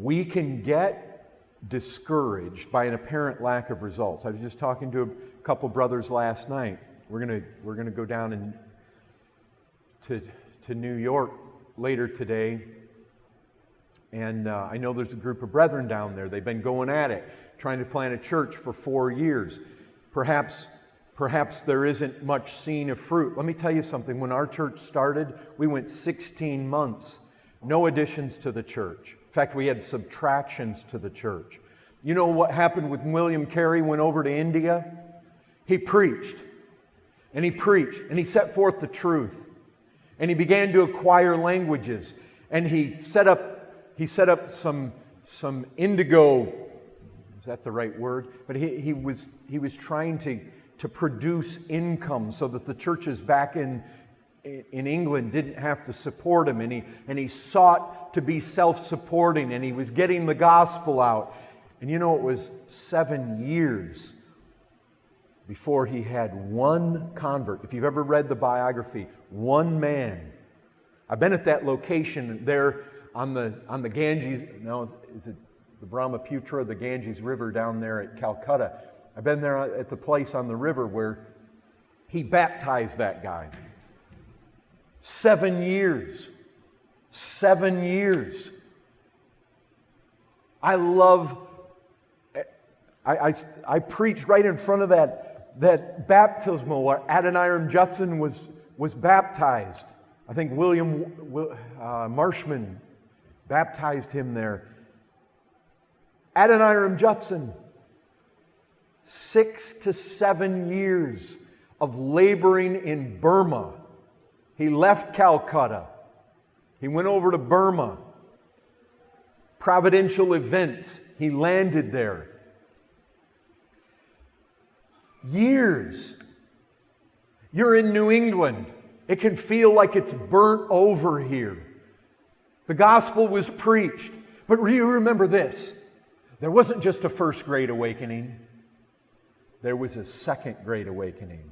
we can get discouraged by an apparent lack of results. I was just talking to a couple brothers last night. We're gonna go down to New York later today, and I know there's a group of brethren down there. They've been going at it, trying to plant a church for 4 years. Perhaps there isn't much seen of fruit. Let me tell you something. When our church started, we went 16 months, no additions to the church. In fact, we had subtractions to the church. You know what happened when William Carey went over to India? He preached, and he set forth the truth, and he began to acquire languages, and he set up some indigo. Is that the right word? But he was trying to produce income so that the churches back in England didn't have to support him, and he sought to be self-supporting, and he was getting the gospel out. And you know, it was 7 years before he had one convert. If you've ever read the biography, one man. I've been at that location there on the Ganges. No, is it the Brahmaputra, the Ganges River down there at Calcutta? I've been there at the place on the river where he baptized that guy. 7 years. 7 years. I preached right in front of that baptismal where Adoniram Judson was baptized. I think William Marshman baptized him there. Adoniram Judson. 6 to 7 years of laboring in Burma. He left Calcutta. He went over to Burma. Providential events. He landed there. Years. You're in New England. It can feel like it's burnt over here. The gospel was preached. But you remember this. There wasn't just a first great awakening. There was a second great awakening.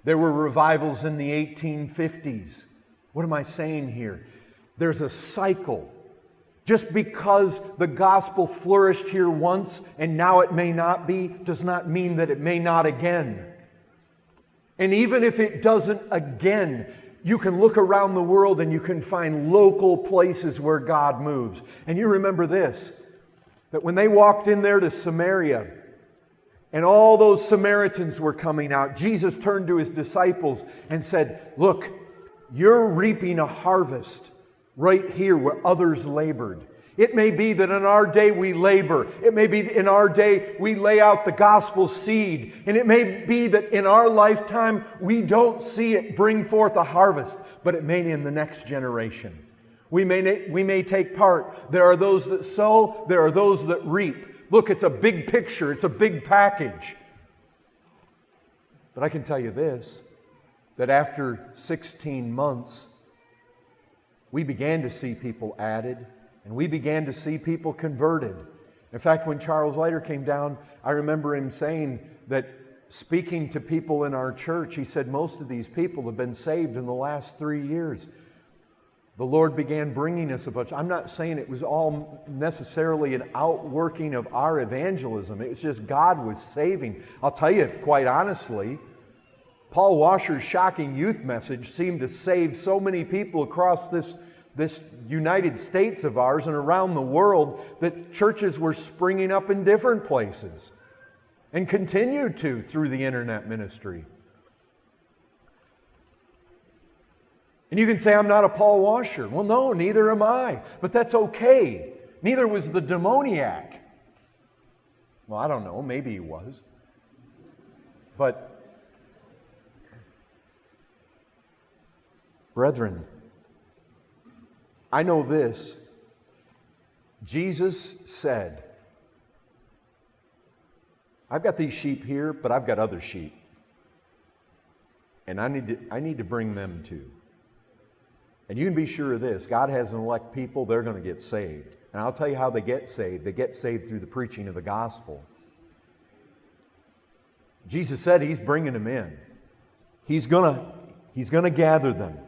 There were revivals in the 1850s. What am I saying here? There's a cycle. Just because the gospel flourished here once and now it may not be, does not mean that it may not again. And even if it doesn't again, you can look around the world and you can find local places where God moves. And you remember this, that when they walked in there to Samaria, and all those Samaritans were coming out, Jesus turned to His disciples and said, look, you're reaping a harvest right here where others labored. It may be that in our day we labor. It may be in our day we lay out the gospel seed. And it may be that in our lifetime we don't see it bring forth a harvest, but it may in the next generation. We may take part. There are those that sow, there are those that reap. Look, it's a big picture. It's a big package. But I can tell you this, that after 16 months, we began to see people added, and we began to see people converted. In fact, when Charles Leiter came down, I remember him saying that, speaking to people in our church, he said, most of these people have been saved in the last 3 years. The Lord began bringing us a bunch. I'm not saying it was all necessarily an outworking of our evangelism. It was just God was saving. I'll tell you quite honestly, Paul Washer's shocking youth message seemed to save so many people across this United States of ours and around the world that churches were springing up in different places and continued to through the internet ministry. And you can say, I'm not a Paul Washer. Well, no, neither am I. But that's okay. Neither was the demoniac. Well, I don't know. Maybe he was. But, brethren, I know this. Jesus said, I've got these sheep here, but I've got other sheep. And I need to bring them too. And you can be sure of this, God has an elect people, they're going to get saved. And I'll tell you how they get saved. They get saved through the preaching of the gospel. Jesus said He's bringing them in. He's going to gather them.